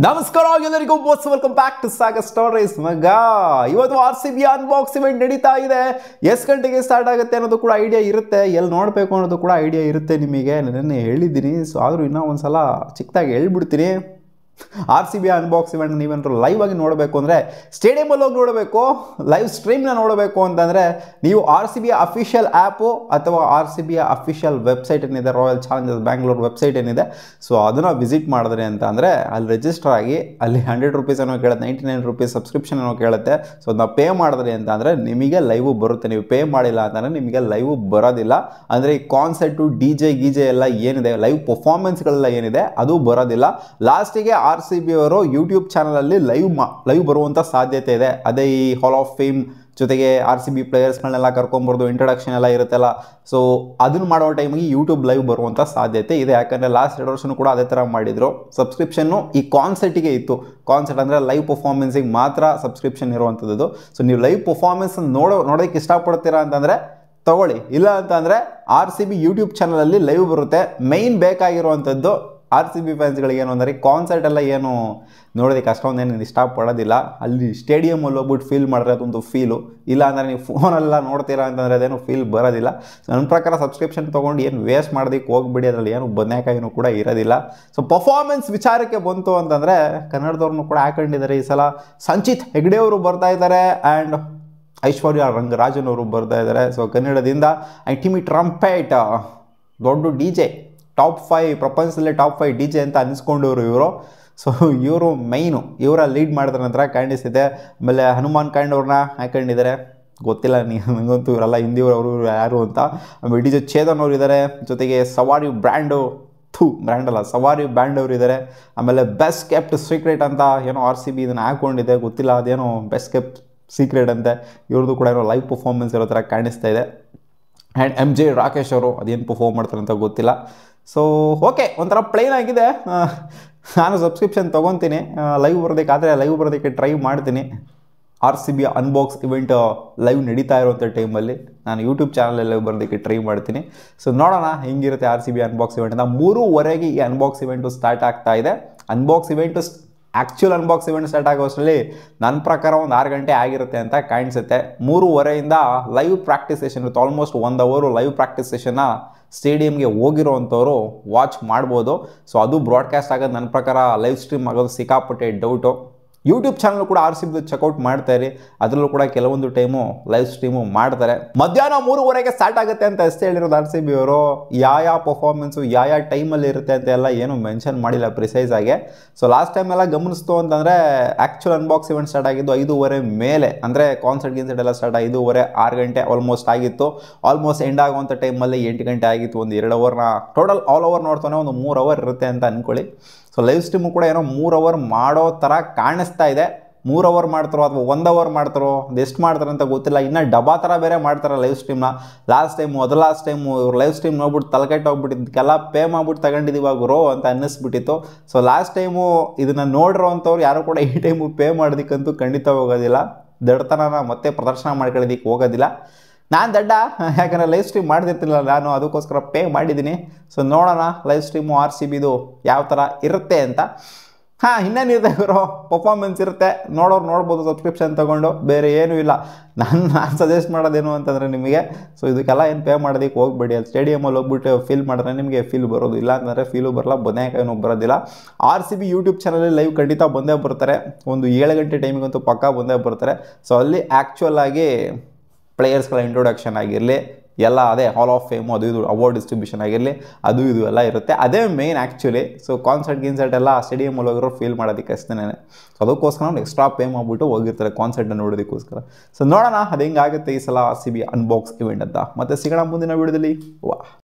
ನಮಸ್ಕಾರ ಎಲ್ಲರಿಗೂ welcome back to Sagar stories ಮಗ. ಇವತ್ತು RCB ಅನ್ಬಾಕ್ಸ್ ಇವೆಂಟ್ ನಡೀತಾ ಇದೆ. ಎಷ್ಟು ಗಂಟೆಗೆ ಸ್ಟಾರ್ಟ್ ಆಗುತ್ತೆ ಅನ್ನೋದು ಕೂಡ ಐಡಿಯಾ ಇರುತ್ತೆ, ಎಲ್ಲಿ ನೋಡಬೇಕು ಅನ್ನೋದು ಕೂಡ ಐಡಿಯಾ ಇರುತ್ತೆ ನಿಮಗೆ. ನಾನು ಹೇಳಿದ್ದೀನಿ, ಸೊ ಆದರೂ ಇನ್ನೂ ಒಂದು ಸಲ ಚಿಕ್ಕದಾಗಿ ಹೇಳ್ಬಿಡ್ತೀನಿ. RCB ಅನ್ಬಾಕ್ಸ್ ಇವೆಂಟ್ ನೀವೇನಾದ್ರು ಲೈವ್ ಆಗಿ ನೋಡಬೇಕು ಅಂದರೆ ಸ್ಟೇಡಿಯಮಲ್ಲಿ ಹೋಗಿ ನೋಡಬೇಕು. ಲೈವ್ ಸ್ಟ್ರೀಮ್ನ ನೋಡಬೇಕು ಅಂತಂದರೆ ನೀವು RCB ಅಫಿಷಿಯಲ್ ಆ್ಯಪು ಅಥವಾ RCB ಅಫಿಷಿಯಲ್ ವೆಬ್ಸೈಟ್ ಏನಿದೆ, ರಾಯಲ್ ಚಾಲೆಂಜರ್ಸ್ ಬ್ಯಾಂಗ್ಳೂರ್ ವೆಬ್ಸೈಟ್ ಏನಿದೆ, ಸೊ ಅದನ್ನು ವಿಸಿಟ್ ಮಾಡಿದ್ರಿ ಅಂತ ಅಂದರೆ ಅಲ್ಲಿ ರಿಜಿಸ್ಟರ್ ಆಗಿ ಅಲ್ಲಿ ₹100 ಏನೋ ಕೇಳುತ್ತೆ, ₹99 ಸಬ್ಸ್ಕ್ರಿಪ್ಷನ್ ಏನೋ ಕೇಳುತ್ತೆ. ಸೊ ಅದನ್ನ ಪೇ ಮಾಡಿದ್ರಿ ಅಂತ ಅಂದರೆ ನಿಮಗೆ ಲೈವು ಬರುತ್ತೆ. ನೀವು ಪೇ ಮಾಡಿಲ್ಲ ಅಂತಂದರೆ ನಿಮಗೆ ಲೈವು ಬರೋದಿಲ್ಲ. ಅಂದರೆ ಈ ಕಾನ್ಸರ್ಟು DJ ಎಲ್ಲ ಏನಿದೆ, ಲೈವ್ ಪರ್ಫಾರ್ಮೆನ್ಸ್ಗಳೆಲ್ಲ ಏನಿದೆ ಅದು ಬರೋದಿಲ್ಲ. ಲಾಸ್ಟಿಗೆ RCB ಅವರು ಯೂಟ್ಯೂಬ್ ಚಾನಲಲ್ಲಿ ಲೈವ್ ಬರುವಂಥ ಸಾಧ್ಯತೆ ಇದೆ. ಅದೇ ಈ ಹಾಲ್ ಆಫ್ ಫೇಮ್ ಜೊತೆಗೆ RCB ಪ್ಲೇಯರ್ಸ್ಗಳನ್ನೆಲ್ಲ ಕರ್ಕೊಂಬರ್ದು ಇಂಟ್ರೊಡಕ್ಷನ್ ಎಲ್ಲ ಇರುತ್ತಲ್ಲ, ಸೊ ಅದನ್ನು ಮಾಡೋ ಟೈಮಿಗೆ ಯೂಟ್ಯೂಬ್ ಲೈವ್ ಬರುವಂಥ ಸಾಧ್ಯತೆ ಇದೆ. ಯಾಕಂದರೆ ಲಾಸ್ಟ್ 2 ವರ್ಷನೂ ಕೂಡ ಅದೇ ಥರ ಮಾಡಿದರು. ಸಬ್ಸ್ಕ್ರಿಪ್ಷನ್ನು ಈ ಕಾನ್ಸರ್ಟಿಗೆ ಇತ್ತು. ಕಾನ್ಸರ್ಟ್ ಅಂದರೆ ಲೈವ್ ಪರ್ಫಾರ್ಮೆನ್ಸಿಗೆ ಮಾತ್ರ ಸಬ್ಸ್ಕ್ರಿಪ್ಷನ್ ಇರುವಂಥದ್ದು. ಸೊ ನೀವು ಲೈವ್ ಪರ್ಫಾರ್ಮೆನ್ಸ್ ನೋಡೋದಕ್ಕೆ ಇಷ್ಟಪಡ್ತೀರಾ ಅಂತಂದರೆ ತಗೊಳ್ಳಿ, ಇಲ್ಲ ಅಂತಂದರೆ RCB ಯೂಟ್ಯೂಬ್ ಚಾನಲಲ್ಲಿ ಲೈವ್ ಬರುತ್ತೆ. ಮೈನ್ ಬೇಕಾಗಿರುವಂಥದ್ದು RCB ಫ್ಯಾನ್ಸ್ಗಳಿಗೆ ಏನು ಅಂದರೆ ಕಾನ್ಸರ್ಟ್ ಎಲ್ಲ ಏನು ನೋಡೋದಕ್ಕೆ ಅಷ್ಟೊಂದೇನು ಇಷ್ಟಪಡೋದಿಲ್ಲ. ಅಲ್ಲಿ ಸ್ಟೇಡಿಯಮಲ್ಲಿ ಹೋಗ್ಬಿಟ್ಟು ಫೀಲ್ ಮಾಡಿದ್ರೆ ಅದೊಂದು ಫೀಲು. ಇಲ್ಲ ಅಂದರೆ ನೀವು ಫೋನೆಲ್ಲ ನೋಡ್ತೀರಾ ಅಂತಂದರೆ ಅದೇನು ಫೀಲ್ ಬರೋದಿಲ್ಲ. ನನ್ನ ಪ್ರಕಾರ ಸಬ್ಸ್ಕ್ರಿಪ್ಷನ್ ತೊಗೊಂಡು ಏನು ವೇಸ್ಟ್ ಮಾಡೋದಕ್ಕೆ ಹೋಗ್ಬಿಡಿ, ಅದರಲ್ಲಿ ಏನು ಬದನೆಕಾಯಿನೂ ಕೂಡ ಇರೋದಿಲ್ಲ. ಸೊ ಪರ್ಫಾರ್ಮೆನ್ಸ್ ವಿಚಾರಕ್ಕೆ ಬಂತು ಅಂತಂದರೆ ಕನ್ನಡದವ್ರನ್ನೂ ಕೂಡ ಹಾಕೊಂಡಿದ್ದಾರೆ. ಈ ಸಲ ಸಂಚಿತ್ ಹೆಗ್ಡೆ ಅವರು ಬರ್ತಾ ಇದ್ದಾರೆ ಆ್ಯಂಡ್ ಐಶ್ವರ್ಯ ರಂಗರಾಜನ್ ಅವರು ಬರ್ತಾ ಇದ್ದಾರೆ. ಸೊ ಕನ್ನಡದಿಂದ ಟಿಮಿ ಟ್ರಂಪೇಟ್, ದೊಡ್ಡ DJ, ಟಾಪ್ 5 ಪ್ರಪಂಚದಲ್ಲೇ ಟಾಪ್ 5 DJ ಅಂತ ಅನ್ನಿಸ್ಕೊಂಡವರು ಇವರು. ಸೊ ಇವರು ಮೈನು, ಇವರ ಲೀಡ್ ಮಾಡಿದ ನಂತರ ಕಾಣಿಸ್ತಿದೆ. ಆಮೇಲೆ ಹನುಮಾನ್ ಅವ್ರನ್ನ ಹಾಕೊಂಡಿದ್ದಾರೆ. ಗೊತ್ತಿಲ್ಲ ನನಗಂತೂ ಇವರೆಲ್ಲ ಹಿಂದಿಯವರು ಯಾರು ಅಂತ. ಆಮೇಲೆ DJ ಚೇತನ್ ಅವರು ಇದ್ದಾರೆ, ಜೊತೆಗೆ ಸವಾರಿ ಸವಾರಿ ಬ್ರ್ಯಾಂಡ್ ಅವರು ಇದ್ದಾರೆ. ಆಮೇಲೆ ಬೆಸ್ಟ್ ಕೆಪ್ಟ್ ಸೀಕ್ರೆಟ್ ಅಂತ ಏನೋ RCB ಇದನ್ನು ಹಾಕ್ಕೊಂಡಿದೆ, ಗೊತ್ತಿಲ್ಲ ಅದೇನೋ ಬೆಸ್ಟ್ ಕೆಪ್ಟ್ ಸೀಕ್ರೆಟ್ ಅಂತೆ. ಇವ್ರದ್ದು ಕೂಡ ಏನೋ ಲೈವ್ ಪರ್ಫಾರ್ಮೆನ್ಸ್ ಇರೋ ಥರ ಕಾಣಿಸ್ತಾ ಇದೆ. ಆ್ಯಂಡ್ MJ ರಾಕೇಶ್ ಅವರು ಅದೇನು ಪರ್ಫಾರ್ಮ್ ಮಾಡ್ತಾರೆ ಅಂತ ಗೊತ್ತಿಲ್ಲ. ಸೊ ಓಕೆ, ಒಂಥರ ಪ್ಲೇನ್ ಆಗಿದೆ. ನಾನು ಸಬ್ಸ್ಕ್ರಿಪ್ಷನ್ ತೊಗೊತೀನಿ. ಲೈವ್ ಬರೋದಕ್ಕೆ ಟ್ರೈ ಮಾಡ್ತೀನಿ. RCB ಅನ್ಬಾಕ್ಸ್ ಇವೆಂಟ್ ಲೈವ್ ನಡೀತಾ ಇರುವಂಥ ಟೈಮಲ್ಲಿ ನಾನು ಯೂಟ್ಯೂಬ್ ಚಾನಲಲ್ಲಿ ಲೈವ್ ಬರೋದಕ್ಕೆ ಟ್ರೈ ಮಾಡ್ತೀನಿ. ಸೊ ನೋಡೋಣ ಹೆಂಗಿರುತ್ತೆ RCB ಅನ್ಬಾಕ್ಸ್ ಇವೆಂಟ್ ಅಂತ. 3:30ಗೆ ಈ ಅನ್ಬಾಕ್ಸ್ ಇವೆಂಟು ಸ್ಟಾರ್ಟ್ ಆಗ್ತಾ ಇದೆ. ಆ್ಯಕ್ಚುಯಲ್ ಅನ್ಬಾಕ್ಸ್ ಇವೆಂಟ್ ಸ್ಟಾರ್ಟ್ ಆಗೋಷ್ಟರಲ್ಲಿ ನನ್ನ ಪ್ರಕಾರ ಒಂದು 6 ಗಂಟೆ ಆಗಿರುತ್ತೆ ಅಂತ ಕಾಣಿಸುತ್ತೆ. 3:30ಯಿಂದ ಲೈವ್ ಪ್ರಾಕ್ಟೀಸ್ ಸೆಷನ್ ಇರುತ್ತೆ. ಆಲ್ಮೋಸ್ಟ್ 1 ಅವರ್ ಲೈವ್ ಪ್ರಾಕ್ಟೀಸ್ ಸೆಷನ್ನ ಸ್ಟೇಡಿಯಮ್ಗೆ ಹೋಗಿರೋವಂಥವ್ರು ವಾಚ್ ಮಾಡ್ಬೋದು. ಸೊ ಅದು ಬ್ರಾಡ್ಕಾಸ್ಟ್ ಆಗೋದು ನನ್ನ ಪ್ರಕಾರ ಲೈವ್ ಸ್ಟ್ರೀಮ್ ಆಗೋದು ಸಿಕ್ಕಾಪಟ್ಟೆ ಡೌಟು. ಯೂಟ್ಯೂಬ್ ಚಾನಲ್ ಕೂಡ RCB ಚೆಕ್ಔಟ್ ಮಾಡ್ತಾ ಇರಿ, ಅದರಲ್ಲೂ ಕೂಡ ಕೆಲವೊಂದು ಟೈಮು ಲೈವ್ ಸ್ಟ್ರೀಮು ಮಾಡ್ತಾರೆ. ಮಧ್ಯಾಹ್ನ 3:30ಗೆ ಸ್ಟಾರ್ಟ್ ಆಗುತ್ತೆ ಅಂತ ಅಷ್ಟೇ ಹೇಳಿರೋದು RCB ಅವರು. ಯಾವ ಪರ್ಫಾರ್ಮೆನ್ಸು ಯಾವ ಟೈಮಲ್ಲಿ ಇರುತ್ತೆ ಅಂತ ಎಲ್ಲ ಏನು ಮೆನ್ಷನ್ ಮಾಡಿಲ್ಲ ಪ್ರಿಸೈಸ್ ಆಗಿ. ಸೊ ಲಾಸ್ಟ್ ಟೈಮ್ ಎಲ್ಲ ಗಮನಿಸ್ತು ಅಂತಂದರೆ ಆ್ಯಕ್ಚುಲ್ ಅನ್ಬಾಕ್ಸ್ ಇವೆಂಟ್ ಸ್ಟಾರ್ಟ್ ಆಗಿದ್ದು 5:30 ಮೇಲೆ, ಅಂದರೆ ಕಾನ್ಸರ್ಟ್ ಎಲ್ಲ ಸ್ಟಾರ್ಟ್ 5:30 6 ಗಂಟೆ ಆಲ್ಮೋಸ್ಟ್ ಆಗಿತ್ತು. ಆಲ್ಮೋಸ್ಟ್ ಎಂಡ್ ಆಗುವಂಥ ಟೈಮಲ್ಲಿ 8 ಗಂಟೆ ಆಗಿತ್ತು. ಒಂದು 2 ಅವರ್ನ ಟೋಟಲ್ ಆಲ್ ಓವರ್ ನೋಡ್ತಾನೆ ಒಂದು 3 ಅವರ್ ಇರುತ್ತೆ ಅಂತ ಅಂದ್ಕೊಳ್ಳಿ. ಸೊ ಲೈವ್ ಸ್ಟ್ರೀಮು ಕೂಡ ಏನೋ 3 ಅವರ್ ಮಾಡೋ ಥರ ಕಾಣಿಸ್ತಾ ಇದೆ. 3 ಅವರ್ ಮಾಡ್ತಾರೋ ಅಥವಾ 1 ಅವರ್ ಮಾಡ್ತಾರೋ, ಅದೆಷ್ಟು ಮಾಡ್ತಾರೆ ಅಂತ ಗೊತ್ತಿಲ್ಲ. ಇನ್ನು ಡಬ್ಬಾ ಥರ ಬೇರೆ ಮಾಡ್ತಾರೆ ಲೈವ್ ಸ್ಟ್ರೀಮ್ನ. ಲಾಸ್ಟ್ ಟೈಮು ಇವ್ರು ಲೈವ್ ಸ್ಟ್ರೀಮ್ ನೋಡ್ಬಿಟ್ಟು ತಲೆಕೆಟ್ಟು ಹೋಗ್ಬಿಟ್ಟಿದ್ದಕ್ಕೆಲ್ಲ ಪೇ ಮಾಡ್ಬಿಟ್ಟು ತಗೊಂಡಿದ್ದೀವಿ ಗುರು ಅಂತ ಅನ್ನಿಸ್ಬಿಟ್ಟಿತ್ತು. ಸೊ ಲಾಸ್ಟ್ ಟೈಮು ಇದನ್ನು ನೋಡಿರೋ ಅಂಥವ್ರು ಯಾರು ಕೂಡ ಈ ಟೈಮು ಪೇ ಮಾಡೋದಕ್ಕಂತೂ ಖಂಡಿತ ಹೋಗೋದಿಲ್ಲ. ದಡ್ತನ ಮತ್ತೆ ಪ್ರದರ್ಶನ ಮಾಡ್ಕೊಳ್ಳೋದಕ್ಕೆ ಹೋಗೋದಿಲ್ಲ. ನಾನು ದಡ್ಡ, ಯಾಕಂದರೆ ಲೈವ್ ಸ್ಟ್ರೀಮ್ ಮಾಡ್ತಿರ್ತಿಲ್ಲ ನಾನು, ಅದಕ್ಕೋಸ್ಕರ ಪೇ ಮಾಡಿದ್ದೀನಿ. ಸೊ ನೋಡೋಣ ಲೈವ್ ಸ್ಟ್ರೀಮು RCBದು ಯಾವ ಥರ ಇರುತ್ತೆ ಅಂತ. ಇನ್ನೇನಿರುತ್ತೆ ಗುರು, ಪರ್ಫಾರ್ಮೆನ್ಸ್ ಇರುತ್ತೆ, ನೋಡ್ಬೋದು ಸಬ್ಸ್ಕ್ರಿಪ್ಷನ್ ತೊಗೊಂಡು, ಬೇರೆ ಏನೂ ಇಲ್ಲ. ನಾನು ಸಜೆಸ್ಟ್ ಮಾಡೋದೇನು ಅಂತಂದರೆ ನಿಮಗೆ, ಸೊ ಇದಕ್ಕೆಲ್ಲ ಏನು ಪೇ ಮಾಡೋದಕ್ಕೆ ಹೋಗ್ಬೇಡಿ. ಅಲ್ಲಿ ಸ್ಟೇಡಿಯಮಲ್ಲಿ ಹೋಗ್ಬಿಟ್ಟು ಫೀಲ್ ಮಾಡಿದ್ರೆ ನಿಮಗೆ ಫೀಲ್ ಬರೋದು, ಇಲ್ಲ ಅಂತಂದರೆ ಫೀಲು ಬರಲ್ಲ, ಬದನೆಕಾಯಿನೂ ಬರೋದಿಲ್ಲ. RCB ಯೂಟ್ಯೂಬ್ ಚಾನಲಲ್ಲಿ ಲೈವ್ ಖಂಡಿತ ಬಂದೇ ಬರ್ತಾರೆ. ಒಂದು 7 ಗಂಟೆ ಟೈಮಿಗಂತೂ ಪಕ್ಕಾ ಬಂದೇ ಬರ್ತಾರೆ. ಸೊ ಅಲ್ಲಿ ಆ್ಯಕ್ಚುಯಲ್ ಆಗಿ ಪ್ಲೇಯರ್ಸ್ಗಳ ಇಂಟ್ರೊಡಕ್ಷನ್ ಆಗಿರಲಿ, ಎಲ್ಲ ಅದೇ ಹಾಲ್ ಆಫ್ ಫೇಮು ಅದು ಇದು ಅವಾರ್ಡ್ ಡಿಸ್ಟ್ರಿಬ್ಯೂಷನ್ ಆಗಿರಲಿ, ಅದು ಇದು ಎಲ್ಲ ಇರುತ್ತೆ. ಅದೇ ಮೇನ್ ಆ್ಯಕ್ಚುಲಿ. ಸೊ ಕಾನ್ಸರ್ಟ್ ಎಲ್ಲ ಸ್ಟೇಡಿಯಮಲ್ಲಿ ಹೋಗಿರೋ ಫೀಲ್ ಮಾಡೋದಕ್ಕೆ ಅಷ್ಟೇ. ಅದಕ್ಕೋಸ್ಕರ ಅವ್ನು ಎಕ್ಸ್ಟ್ರಾ ಪೇ ಮಾಡಿಬಿಟ್ಟು ಹೋಗಿರ್ತಾರೆ ಕಾನ್ಸರ್ಟ್ನ ನೋಡೋದಕ್ಕೋಸ್ಕರ. ಸೊ ನೋಡೋಣ ಅದು ಹೆಂಗಾಗುತ್ತೆ ಈ ಸಲ RCB ಅನ್ಬಾಕ್ಸ್ ಇವೆಂಟ್ ಅಂತ. ಮತ್ತೆ ಸಿಗೋಣ ಮುಂದಿನ ವಿಡಿಯೋದಲ್ಲಿ.